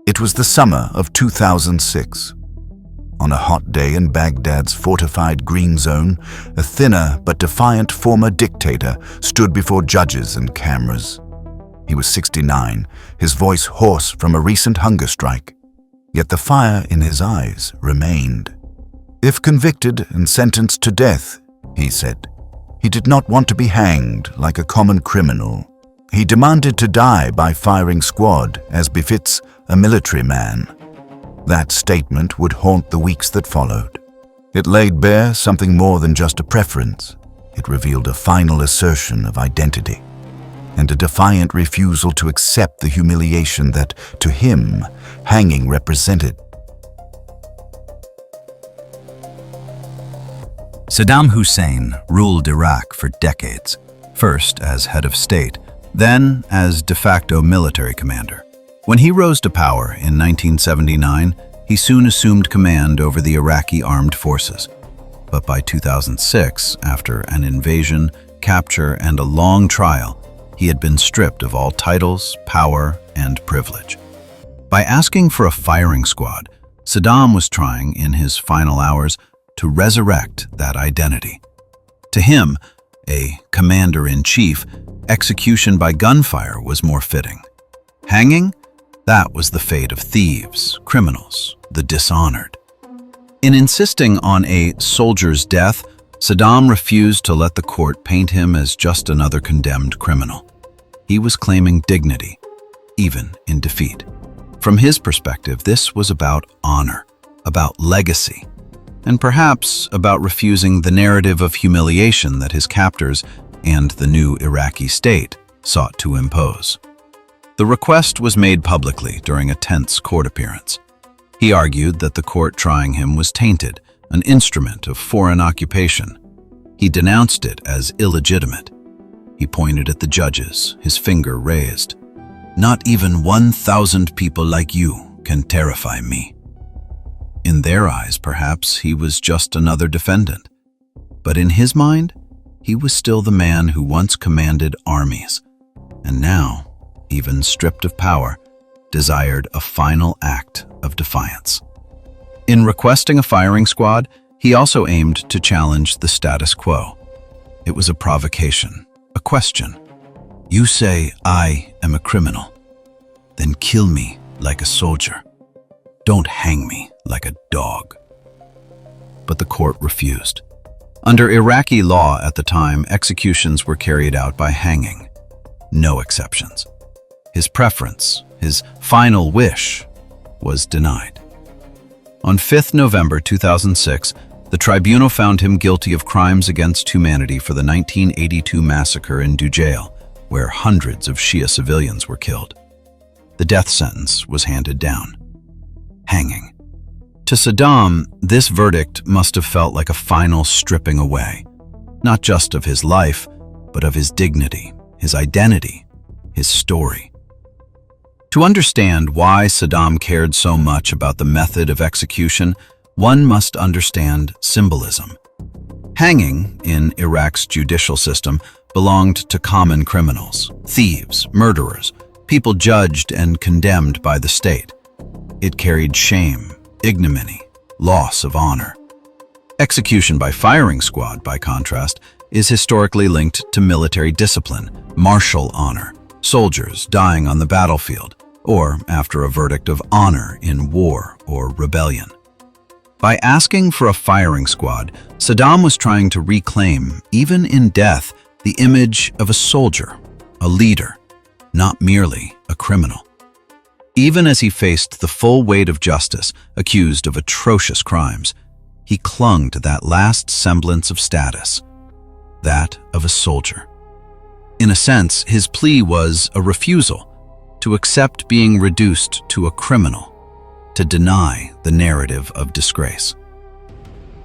It was the summer of 2006. On a hot day in Baghdad's fortified green zone, a thinner but defiant former dictator stood before judges and cameras. He was 69, his voice hoarse from a recent hunger strike. Yet the fire in his eyes remained. If convicted and sentenced to death, he said, he did not want to be hanged like a common criminal. He demanded to die by firing squad, as befits a military man. That statement would haunt the weeks that followed. It laid bare something more than just a preference. It revealed a final assertion of identity, and a defiant refusal to accept the humiliation that, to him, hanging represented. Saddam Hussein ruled Iraq for decades, first as head of state, then as de facto military commander. When he rose to power in 1979, he soon assumed command over the Iraqi armed forces. But by 2006, after an invasion, capture, and a long trial, he had been stripped of all titles, power, and privilege. By asking for a firing squad, Saddam was trying, in his final hours, to resurrect that identity. To him, a commander-in-chief, execution by gunfire was more fitting. Hanging? That was the fate of thieves, criminals, the dishonored. In insisting on a soldier's death, Saddam refused to let the court paint him as just another condemned criminal. He was claiming dignity, even in defeat. From his perspective, this was about honor, about legacy, and perhaps about refusing the narrative of humiliation that his captors and the new Iraqi state sought to impose. The request was made publicly during a tense court appearance. He argued that the court trying him was tainted, an instrument of foreign occupation. He denounced it as illegitimate. He pointed at the judges, his finger raised. "Not even 1,000 people like you can terrify me." In their eyes, perhaps, he was just another defendant. But in his mind, he was still the man who once commanded armies, and now, even stripped of power, desired a final act of defiance. In requesting a firing squad, he also aimed to challenge the status quo. It was a provocation, a question. You say I am a criminal, then kill me like a soldier. Don't hang me like a dog. But the court refused. Under Iraqi law at the time, executions were carried out by hanging. No exceptions. His preference, his final wish, was denied. On 5th November 2006, the tribunal found him guilty of crimes against humanity for the 1982 massacre in Dujail, where hundreds of Shia civilians were killed. The death sentence was handed down. Hanging. To Saddam, this verdict must have felt like a final stripping away, not just of his life, but of his dignity, his identity, his story. To understand why Saddam cared so much about the method of execution, one must understand symbolism. Hanging, in Iraq's judicial system, belonged to common criminals, thieves, murderers, people judged and condemned by the state. It carried shame, ignominy, loss of honor. Execution by firing squad, by contrast, is historically linked to military discipline, martial honor, soldiers dying on the battlefield, or after a verdict of honor in war or rebellion. By asking for a firing squad, Saddam was trying to reclaim, even in death, the image of a soldier, a leader, not merely a criminal. Even as he faced the full weight of justice, accused of atrocious crimes, he clung to that last semblance of status, that of a soldier. In a sense, his plea was a refusal to accept being reduced to a criminal, to deny the narrative of disgrace.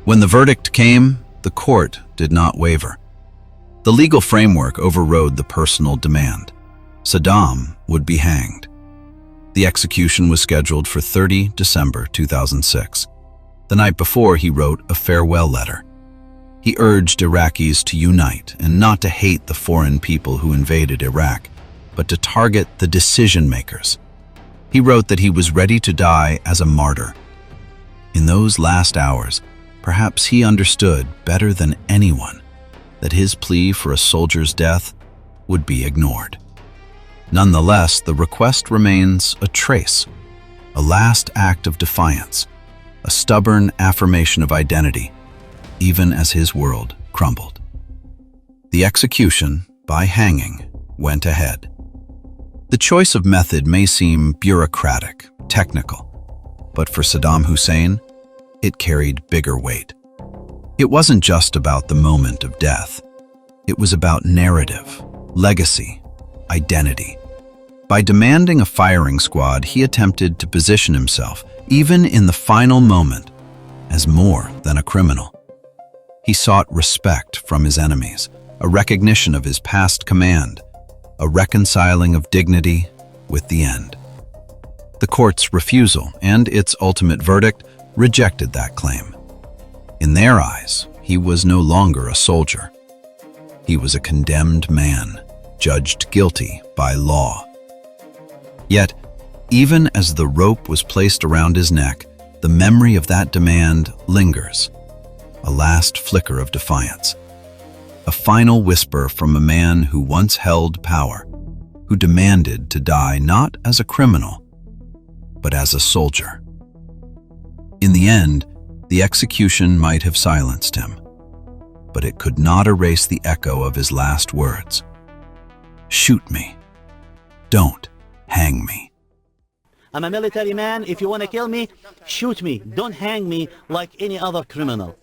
When the verdict came, the court did not waver. The legal framework overrode the personal demand. Saddam would be hanged. The execution was scheduled for 30 December 2006. The night before, he wrote a farewell letter. He urged Iraqis to unite and not to hate the foreign people who invaded Iraq, but to target the decision makers. He wrote that he was ready to die as a martyr. In those last hours, perhaps he understood better than anyone that his plea for a soldier's death would be ignored. Nonetheless, the request remains a trace, a last act of defiance, a stubborn affirmation of identity, even as his world crumbled. The execution, by hanging, went ahead. The choice of method may seem bureaucratic, technical, but for Saddam Hussein, it carried bigger weight. It wasn't just about the moment of death. It was about narrative, legacy, identity. By demanding a firing squad, he attempted to position himself, even in the final moment, as more than a criminal. He sought respect from his enemies, a recognition of his past command, a reconciling of dignity with the end. The court's refusal and its ultimate verdict rejected that claim. In their eyes, he was no longer a soldier. He was a condemned man, judged guilty by law. Yet, even as the rope was placed around his neck, the memory of that demand lingers, a last flicker of defiance, a final whisper from a man who once held power, who demanded to die not as a criminal, but as a soldier. In the end, the execution might have silenced him, but it could not erase the echo of his last words. Shoot me. Don't hang me. I'm a military man. If you want to kill me, shoot me. Don't hang me like any other criminal.